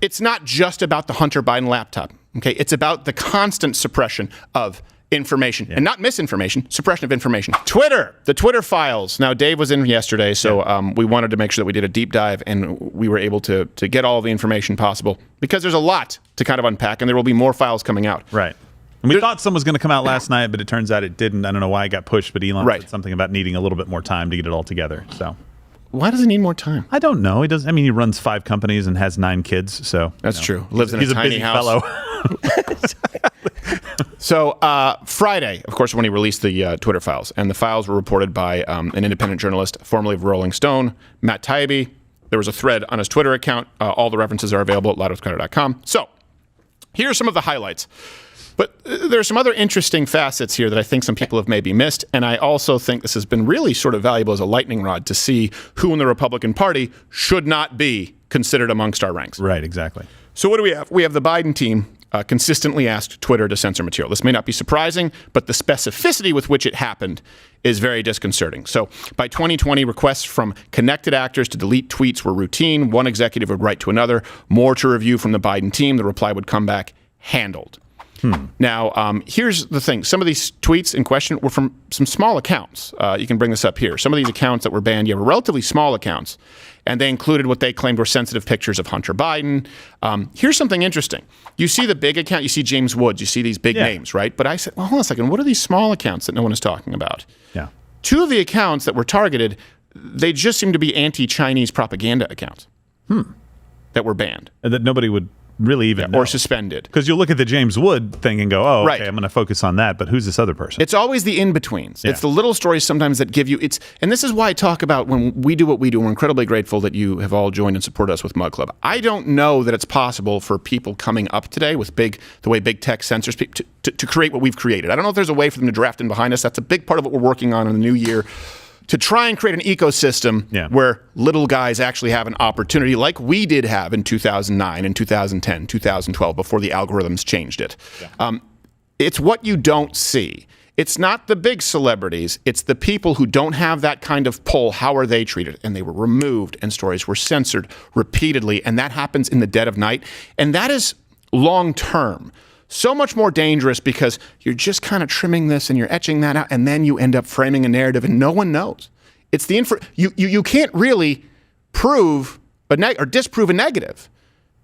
it's not just about the Hunter Biden laptop. Okay, it's about the constant suppression of information and not misinformation, suppression of information. Twitter, the Twitter files. Now, Dave was in yesterday, so we wanted to make sure that we did a deep dive and we were able to get all the information possible because there's a lot to kind of unpack and there will be more files coming out. Right. And we thought some was going to come out last night, but it turns out it didn't. I don't know why it got pushed, but Elon said something about needing a little bit more time to get it all together. So, why does he need more time? I don't know. He does. I mean, he runs 5 companies and has 9 kids. So that's true. Lives in a tiny busy house. Fellow. So Friday, of course, when he released the Twitter files, and the files were reported by an independent journalist, formerly of Rolling Stone, Matt Taibbi. There was a thread on his Twitter account. All the references are available at louderwithcarter.com. So here are some of the highlights. But there are some other interesting facets here that I think some people have maybe missed. And I also think this has been really sort of valuable as a lightning rod to see who in the Republican Party should not be considered amongst our ranks. Right, exactly. So what do we have? We have the Biden team consistently asked Twitter to censor material. This may not be surprising, but the specificity with which it happened is very disconcerting. So by 2020, requests from connected actors to delete tweets were routine. One executive would write to another. More to review from the Biden team. The reply would come back handled. Now, here's the thing. Some of these tweets in question were from some small accounts. You can bring this up here. Some of these accounts that were banned, were relatively small accounts, and they included what they claimed were sensitive pictures of Hunter Biden. Here's something interesting. You see the big account, you see James Woods, you see these big names, right? But I said, well, hold on a second. What are these small accounts that no one is talking about? Yeah. 2 of the accounts that were targeted, they just seem to be anti-Chinese propaganda accounts that were banned. And that nobody would really even know. Or suspended. Because you'll look at the James Wood thing and go, oh, right. okay, I'm going to focus on that, but who's this other person? It's always the in-betweens. Yeah. It's the little stories sometimes that give you, and this is why I talk about when we do what we do, we're incredibly grateful that you have all joined and supported us with Mug Club. I don't know that it's possible for people coming up today with the way big tech censors to create what we've created. I don't know if there's a way for them to draft in behind us. That's a big part of what we're working on in the new year, to try and create an ecosystem where little guys actually have an opportunity like we did have in 2009 and 2010, 2012, before the algorithms changed it. Yeah. It's what you don't see. It's not the big celebrities. It's the people who don't have that kind of pull. How are they treated? And they were removed and stories were censored repeatedly. And that happens in the dead of night. And that is long term. So much more dangerous because you're just kind of trimming this and you're etching that out, and then you end up framing a narrative and no one knows. It's the you can't really prove or disprove a negative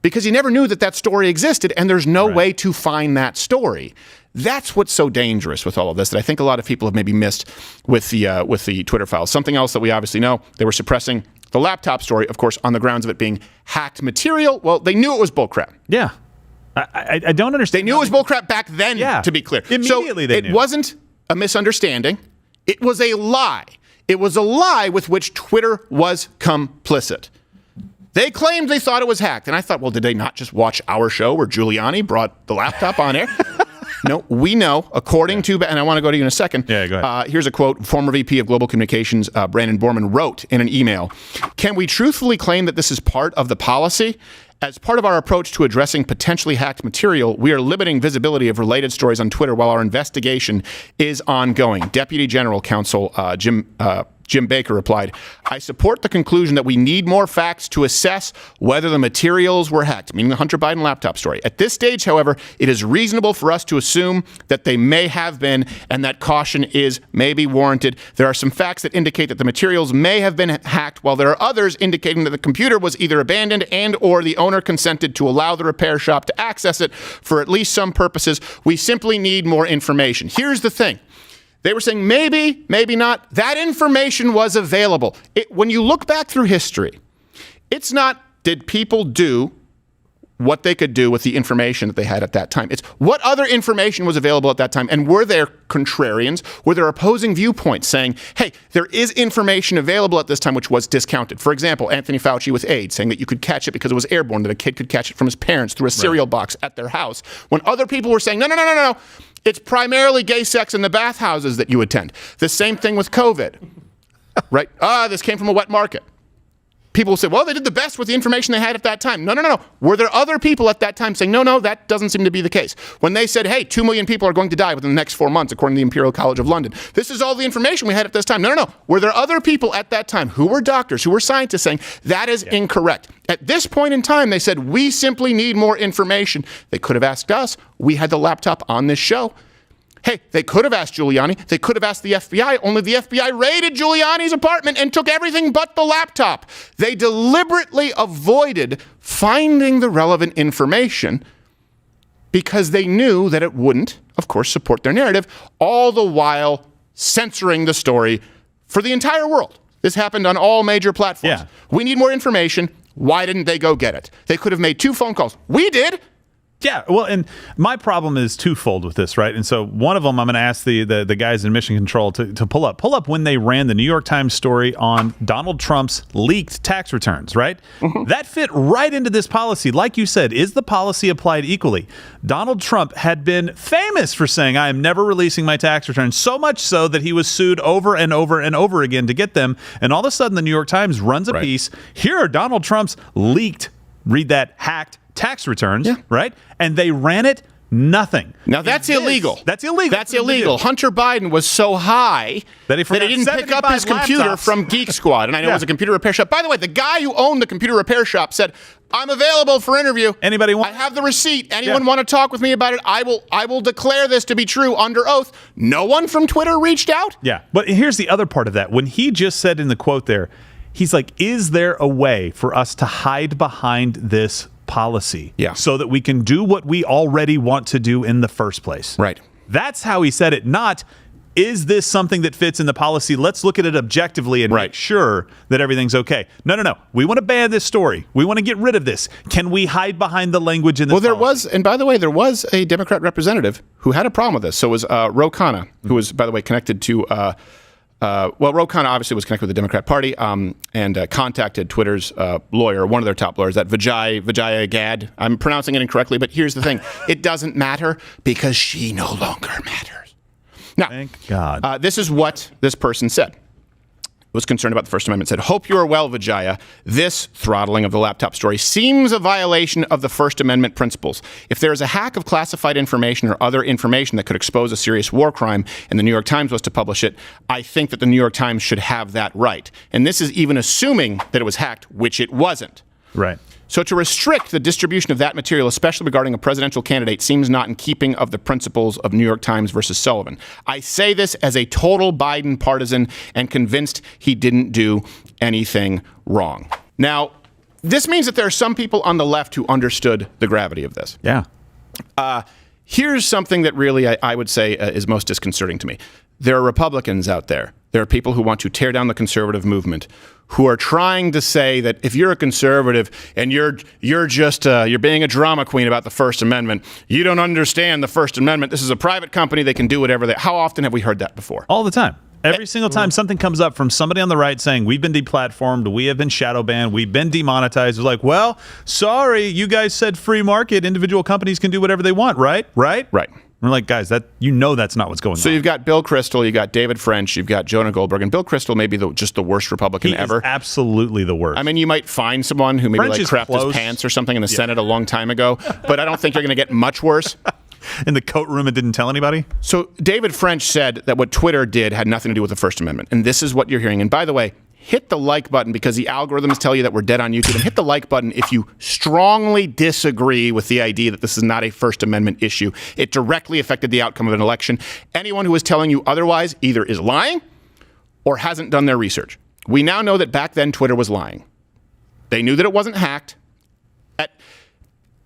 because you never knew that story existed, and there's no way to find that story. That's what's so dangerous with all of this that I think a lot of people have maybe missed with the Twitter files. Something else that we obviously know, they were suppressing the laptop story, of course, on the grounds of it being hacked material. Well, they knew it was bullcrap. Yeah. I don't understand. They knew it was bullcrap back then, to be clear. Immediately they knew. It wasn't a misunderstanding. It was a lie. It was a lie with which Twitter was complicit. They claimed they thought it was hacked. And I thought, well, did they not just watch our show where Giuliani brought the laptop on air? No, we know, according to, and I want to go to you in a second. Yeah, go ahead. Here's a quote. Former VP of Global Communications, Brandon Borman, wrote in an email, "Can we truthfully claim that this is part of the policy? As part of our approach to addressing potentially hacked material, we are limiting visibility of related stories on Twitter while our investigation is ongoing." Deputy General Counsel Jim Baker replied, "I support the conclusion that we need more facts to assess whether the materials were hacked," meaning the Hunter Biden laptop story. "At this stage, however, it is reasonable for us to assume that they may have been, and that caution is maybe warranted. There are some facts that indicate that the materials may have been hacked, while there are others indicating that the computer was either abandoned and or the owner consented to allow the repair shop to access it for at least some purposes. We simply need more information." Here's the thing. They were saying maybe, maybe not. That information was available. When you look back through history, it's not did people do what they could do with the information that they had at that time. It's what other information was available at that time. And were there contrarians? Were there opposing viewpoints saying, hey, there is information available at this time which was discounted? For example, Anthony Fauci with AIDS saying that you could catch it because it was airborne, that a kid could catch it from his parents through a cereal box at their house. When other people were saying, no. It's primarily gay sex in the bathhouses that you attend. The same thing with COVID, right? This came from a wet market. people say, well, they did the best with the information they had at that time. No. Were there other people at that time saying, no, that doesn't seem to be the case? When they said, hey, 2 million people are going to die within the next 4 months, according to the Imperial College of London. This is all the information we had at this time. No. Were there other people at that time who were doctors, who were scientists saying, that is incorrect? At this point in time, they said, we simply need more information. They could have asked us. We had the laptop on this show. Hey, they could have asked Giuliani. They could have asked the FBI. Only the FBI raided Giuliani's apartment and took everything but the laptop. They deliberately avoided finding the relevant information because they knew that it wouldn't, of course, support their narrative, all the while censoring the story for the entire world. This happened on all major platforms. Yeah. We need more information. Why didn't they go get it? They could have made 2 phone calls. We did. Yeah, well, and my problem is twofold with this, right? And so one of them, I'm going to ask the guys in Mission Control to pull up when they ran the New York Times story on Donald Trump's leaked tax returns, right? Mm-hmm. That fit right into this policy. Like you said, is the policy applied equally? Donald Trump had been famous for saying, I am never releasing my tax returns, so much so that he was sued over and over and over again to get them. And all of a sudden, the New York Times runs a piece. Here are Donald Trump's leaked, read that, hacked tax returns, right? And they ran it, nothing. Now that's illegal. That's illegal. That's illegal. Hunter Biden was so high that he didn't pick up his computer from Geek Squad. And I know it was a computer repair shop. By the way, the guy who owned the computer repair shop said, I'm available for interview. Anybody want? I have the receipt. Anyone want to talk with me about it? I will declare this to be true under oath. No one from Twitter reached out? Yeah. But here's the other part of that. When he just said in the quote there, he's like, is there a way for us to hide behind this policy so that we can do what we already want to do in the first place? Right. That's how he said it, not, is this something that fits in the policy? Let's look at it objectively and make sure that everything's okay. No. We want to ban this story. We want to get rid of this. Can we hide behind the language in this policy? There was, and by the way, there was a Democrat representative who had a problem with this. So it was Ro Khanna, who was, by the way, connected to Ro Khanna obviously was connected with the Democrat Party and contacted Twitter's lawyer, one of their top lawyers, that Vijaya Gad. I'm pronouncing it incorrectly, but here's the thing. It doesn't matter because she no longer matters. Now, thank God. This is what this person said. Was concerned about the First Amendment, said, hope you are well, Vijaya. This throttling of the laptop story seems a violation of the First Amendment principles. If there is a hack of classified information or other information that could expose a serious war crime and the New York Times was to publish it, I think that the New York Times should have that right. And this is even assuming that it was hacked, which it wasn't. Right. So to restrict the distribution of that material, especially regarding a presidential candidate, seems not in keeping of the principles of New York Times versus Sullivan. I say this as a total Biden partisan and convinced he didn't do anything wrong. Now, this means that there are some people on the left who understood the gravity of this. Yeah. Here's something that really I would say is most disconcerting to me. There are Republicans out there. There are people who want to tear down the conservative movement, who are trying to say that if you're a conservative and you're being a drama queen about the First Amendment, you don't understand the First Amendment. This is a private company. They can do whatever they. How often have we heard that before? All the time. Every single time something comes up from somebody on the right saying we've been deplatformed, we have been shadow banned, we've been demonetized. It's like, well, sorry, you guys said free market, individual companies can do whatever they want, right? Right. We're like, guys, that's not what's going on. So you've got Bill Kristol, you've got David French, you've got Jonah Goldberg, and Bill Kristol may be just the worst Republican ever. Is absolutely the worst. I mean, you might find someone who maybe crapped his pants or something in the Senate a long time ago, but I don't think you're going to get much worse. In the coat room and didn't tell anybody? So David French said that what Twitter did had nothing to do with the First Amendment. And this is what you're hearing. And by the way, hit the like button because the algorithms tell you that we're dead on YouTube. And hit the like button if you strongly disagree with the idea that this is not a First Amendment issue. It directly affected the outcome of an election. Anyone who is telling you otherwise either is lying or hasn't done their research. We now know that back then Twitter was lying. They knew that it wasn't hacked.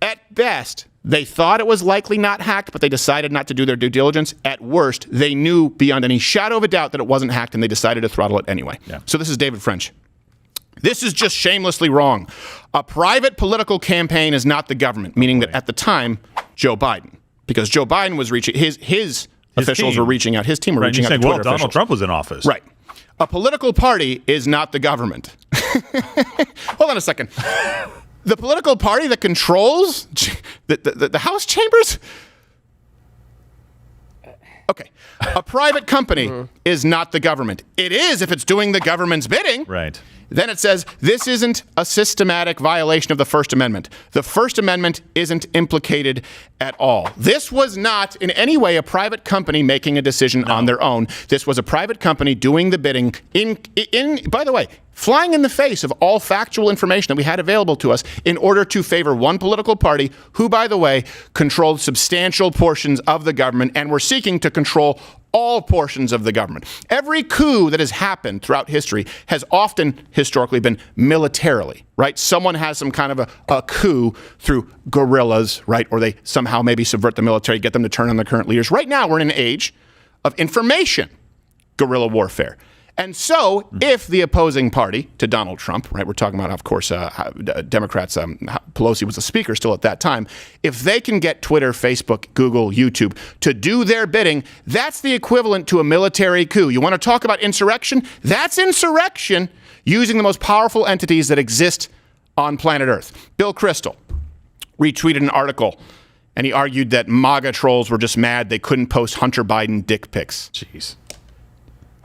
At best, they thought it was likely not hacked, but they decided not to do their due diligence. At worst, they knew beyond any shadow of a doubt that it wasn't hacked, and they decided to throttle it anyway. Yeah. So this is David French. This is just shamelessly wrong. A private political campaign is not the government, meaning that at the time, Joe Biden, because Joe Biden was reaching, his officials were reaching out, his team were reaching out to Twitter officials. Donald Trump was in office. Right. A political party is not the government. Hold on a second. The political party that controls the House chambers? Okay. A private company is not the government. It is if it's doing the government's bidding. Right. Then it says this isn't a systematic violation of the First Amendment. The First Amendment isn't implicated at all. This was not in any way a private company making a decision on their own. This was a private company doing the bidding in by the way, flying in the face of all factual information that we had available to us in order to favor one political party who, by the way, controlled substantial portions of the government and were seeking to control all portions of the government. Every coup that has happened throughout history has often historically been militarily, right? Someone has some kind of a coup through guerrillas, right? Or they somehow maybe subvert the military, get them to turn on the current leaders. Right now, we're in an age of information guerrilla warfare. And so if the opposing party to Donald Trump, right, we're talking about, of course, Democrats, Pelosi was the speaker still at that time, if they can get Twitter, Facebook, Google, YouTube to do their bidding, that's the equivalent to a military coup. You want to talk about insurrection? That's insurrection using the most powerful entities that exist on planet Earth. Bill Kristol retweeted an article, and he argued that MAGA trolls were just mad they couldn't post Hunter Biden dick pics. Jeez.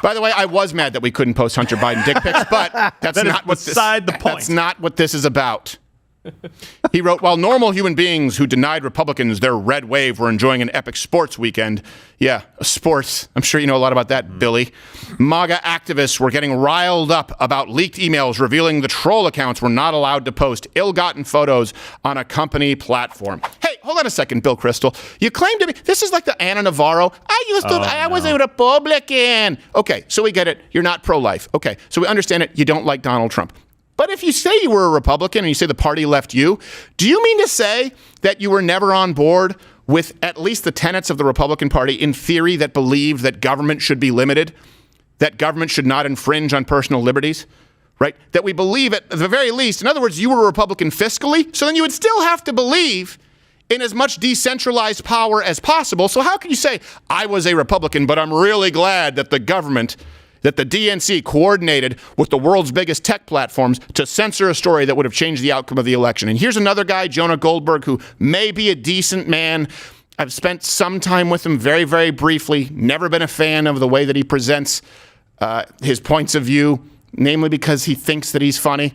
By the way, I was mad that we couldn't post Hunter Biden dick pics, but that's not what beside the point. That's not what this is about. He wrote, while normal human beings who denied Republicans their red wave were enjoying an epic sports weekend. Yeah, sports. I'm sure you know a lot about that, Billy. MAGA activists were getting riled up about leaked emails revealing the troll accounts were not allowed to post ill-gotten photos on a company platform. Hey, hold on a second, Bill Kristol. You claim to be, this is like the Anna Navarro. I was a Republican. Okay, so we get it. You're not pro-life. Okay, so we understand it. You don't like Donald Trump. But if you say you were a Republican and you say the party left you, do you mean to say that you were never on board with at least the tenets of the Republican Party in theory that believed that government should be limited, that government should not infringe on personal liberties, right? That we believe at the very least, in other words, you were a Republican fiscally, so then you would still have to believe in as much decentralized power as possible. So how can you say, I was a Republican, but I'm really glad that the government, that the DNC coordinated with the world's biggest tech platforms to censor a story that would have changed the outcome of the election. And here's another guy, Jonah Goldberg, who may be a decent man. I've spent some time with him very, very briefly. Never been a fan of the way that he presents his points of view, namely because he thinks that he's funny.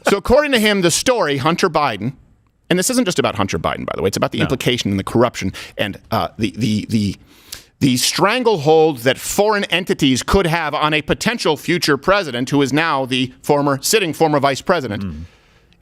So according to him, the story, Hunter Biden, and this isn't just about Hunter Biden, by the way, it's about the implication and the corruption and the stranglehold that foreign entities could have on a potential future president who is now the former vice president.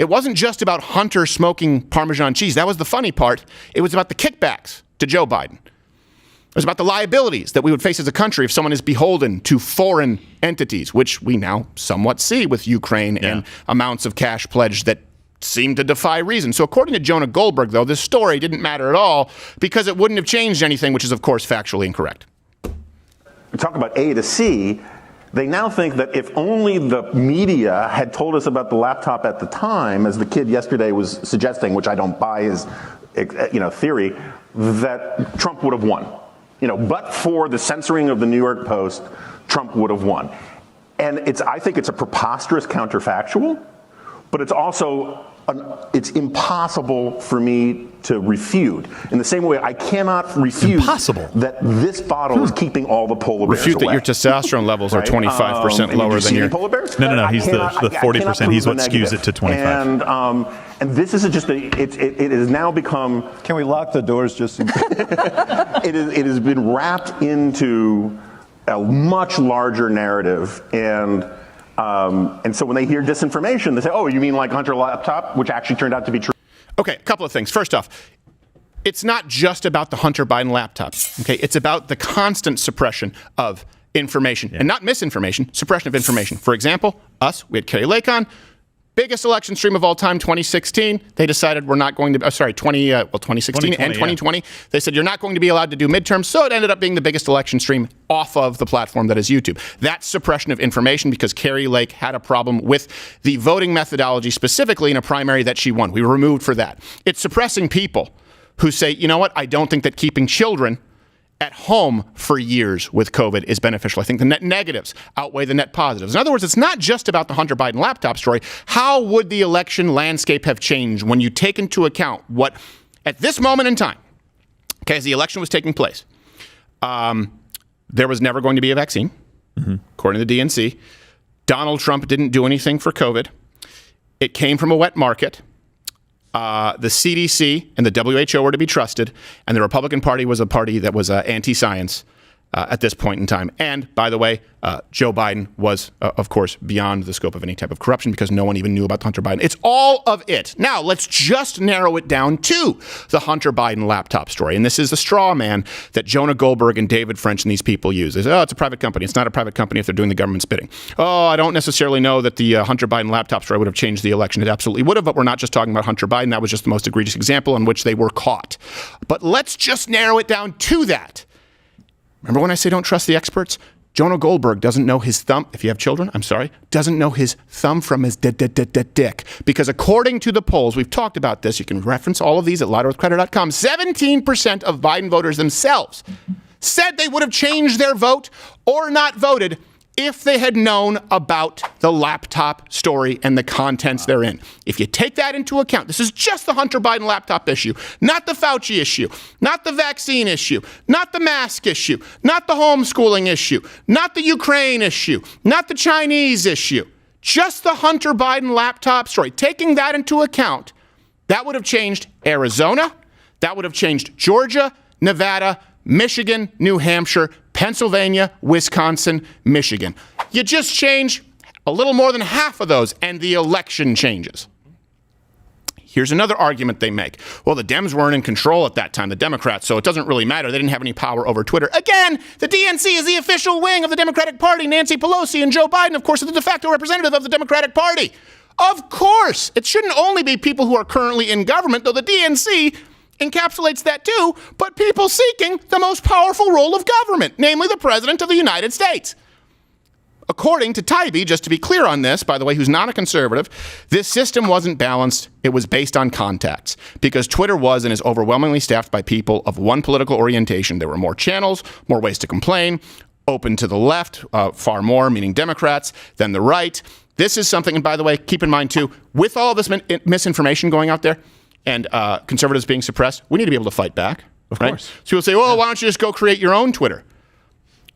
It wasn't just about Hunter smoking Parmesan cheese. That was the funny part. It was about the kickbacks to Joe Biden. It was about the liabilities that we would face as a country if someone is beholden to foreign entities, which we now somewhat see with Ukraine and amounts of cash pledged that seem to defy reason. So according to Jonah Goldberg, though, this story didn't matter at all because it wouldn't have changed anything, which is, of course, factually incorrect. We talk about A to C. They now think that if only the media had told us about the laptop at the time, as the kid yesterday was suggesting, which I don't buy his theory, that Trump would have won. But for the censoring of the New York Post, Trump would have won. And I think it's a preposterous counterfactual, but it's also it's impossible for me to refute. In the same way, I cannot refute that this bottle is keeping all the polar bears refute away. That your testosterone levels are 25% lower than your polar bears. No. He's the 40%. He's what skews it to 25. And this is just it has now become. Can we lock the doors just in case? It has been wrapped into a much larger narrative and so when they hear disinformation, they say, oh, you mean like Hunter laptop, which actually turned out to be true. Okay, a couple of things. First off, it's not just about the Hunter Biden laptop. Okay, it's about the constant suppression of information and not misinformation, suppression of information. For example, we had Carrie Lake on. Biggest election stream of all time, 2016. They decided we're not going to, 2016 and 2020. Yeah. They said you're not going to be allowed to do midterms. So it ended up being the biggest election stream off of the platform that is YouTube. That's suppression of information because Carrie Lake had a problem with the voting methodology, specifically in a primary that she won. We were removed for that. It's suppressing people who say, you know what, I don't think that keeping children at home for years with COVID is beneficial. I think the net negatives outweigh the net positives. In other words, it's not just about the Hunter Biden laptop story. How would the election landscape have changed when you take into account what, at this moment in time, Okay, as the election was taking place, there was never going to be a vaccine, according to the DNC. Donald Trump didn't do anything for COVID. It came from a wet market. The CDC and the WHO were to be trusted, and the Republican Party was a party that was anti-science at this point in time. And, by the way, Joe Biden was, of course, beyond the scope of any type of corruption because no one even knew about Hunter Biden. It's all of it. Now, let's just narrow it down to the Hunter Biden laptop story. And this is the straw man that Jonah Goldberg and David French and these people use. They say, oh, it's a private company. It's not a private company if they're doing the government's bidding. Oh, I don't necessarily know that the Hunter Biden laptop story would have changed the election. It absolutely would have, but we're not just talking about Hunter Biden. That was just the most egregious example in which they were caught. But let's just narrow it down to that. Remember when I say don't trust the experts? Jonah Goldberg doesn't know his thumb, if you have children, I'm sorry, doesn't know his thumb from his dick. Because according to the polls, we've talked about this, you can reference all of these at louderwithcrowder.com, 17% of Biden voters themselves said they would have changed their vote or not voted if they had known about the laptop story and the contents therein. If you take that into account, this is just the Hunter Biden laptop issue, not the Fauci issue, not the vaccine issue, not the mask issue, not the homeschooling issue, not the Ukraine issue, not the Chinese issue, just the Hunter Biden laptop story. Taking that into account, that would have changed Arizona, that would have changed Georgia, Nevada, Michigan, New Hampshire, Pennsylvania, Wisconsin, Michigan. You just change a little more than half of those and the election changes. Here's another argument they make. Well, the Dems weren't in control at that time, the Democrats, so it doesn't really matter. They didn't have any power over Twitter. Again, the DNC is the official wing of the Democratic Party. Nancy Pelosi and Joe Biden, of course, are the de facto representative of the Democratic Party. Of course, it shouldn't only be people who are currently in government, though the DNC encapsulates that too, but people seeking the most powerful role of government, namely the President of the United States. According to Taibbi, just to be clear on this, by the way, who's not a conservative, this system wasn't balanced. It was based on contacts because Twitter was and is overwhelmingly staffed by people of one political orientation. There were more channels, more ways to complain, open to the left, far more, meaning Democrats, than the right. This is something, and by the way, keep in mind too, with all this misinformation going out there, and conservatives being suppressed, we need to be able to fight back. Of course. So people say, well, why don't you just go create your own Twitter?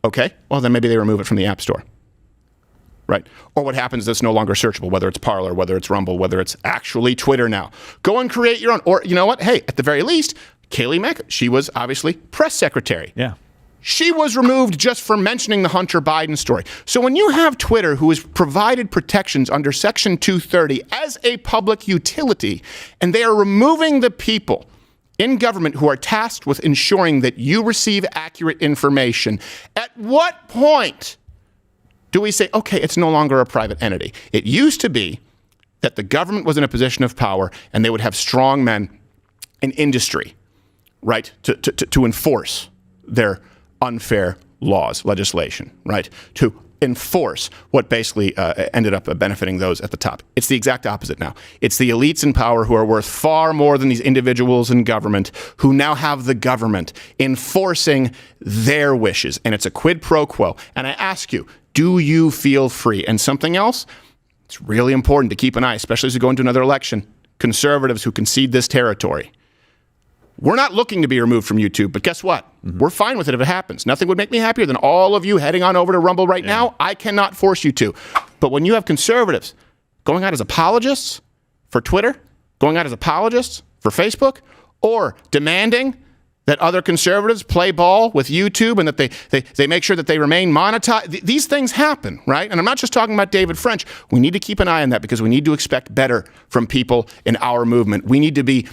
Okay, well, then maybe they remove it from the App Store. Right? Or what happens is it's no longer searchable, whether it's Parler, whether it's Rumble, whether it's actually Twitter now. Go and create your own. Or you know what? Hey, at the very least, Kayleigh Mack, she was obviously press secretary. Yeah. She was removed just for mentioning the Hunter Biden story. So when you have Twitter, who is provided protections under Section 230 as a public utility, and they are removing the people in government who are tasked with ensuring that you receive accurate information, at what point do we say, okay, it's no longer a private entity? It used to be that the government was in a position of power and they would have strong men in industry, right, to enforce their unfair laws, legislation, right, to enforce what basically ended up benefiting those at the top. It's the exact opposite now. It's the elites in power who are worth far more than these individuals in government who now have the government enforcing their wishes. And it's a quid pro quo. And I ask you, do you feel free? And something else, it's really important to keep an eye, especially as we go into another election, conservatives who concede this territory. We're not looking to be removed from YouTube, but guess what? We're fine with it if it happens. Nothing would make me happier than all of you heading on over to Rumble right now. I cannot force you to. But when you have conservatives going out as apologists for Twitter, going out as apologists for Facebook, or demanding that other conservatives play ball with YouTube and that they make sure that they remain monetized, these things happen, right? And I'm not just talking about David French. We need to keep an eye on that because we need to expect better from people in our movement. We need to be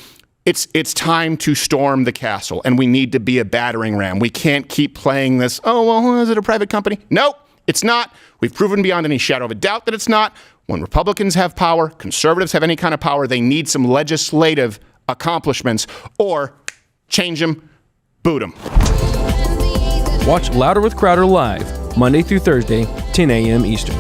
It's time to storm the castle, and we need to be a battering ram. We can't keep playing this, oh, well, is it a private company? Nope, it's not. We've proven beyond any shadow of a doubt that it's not. When Republicans have power, conservatives have any kind of power, they need some legislative accomplishments, or change them, boot them. Watch Louder with Crowder live, Monday through Thursday, 10 a.m. Eastern.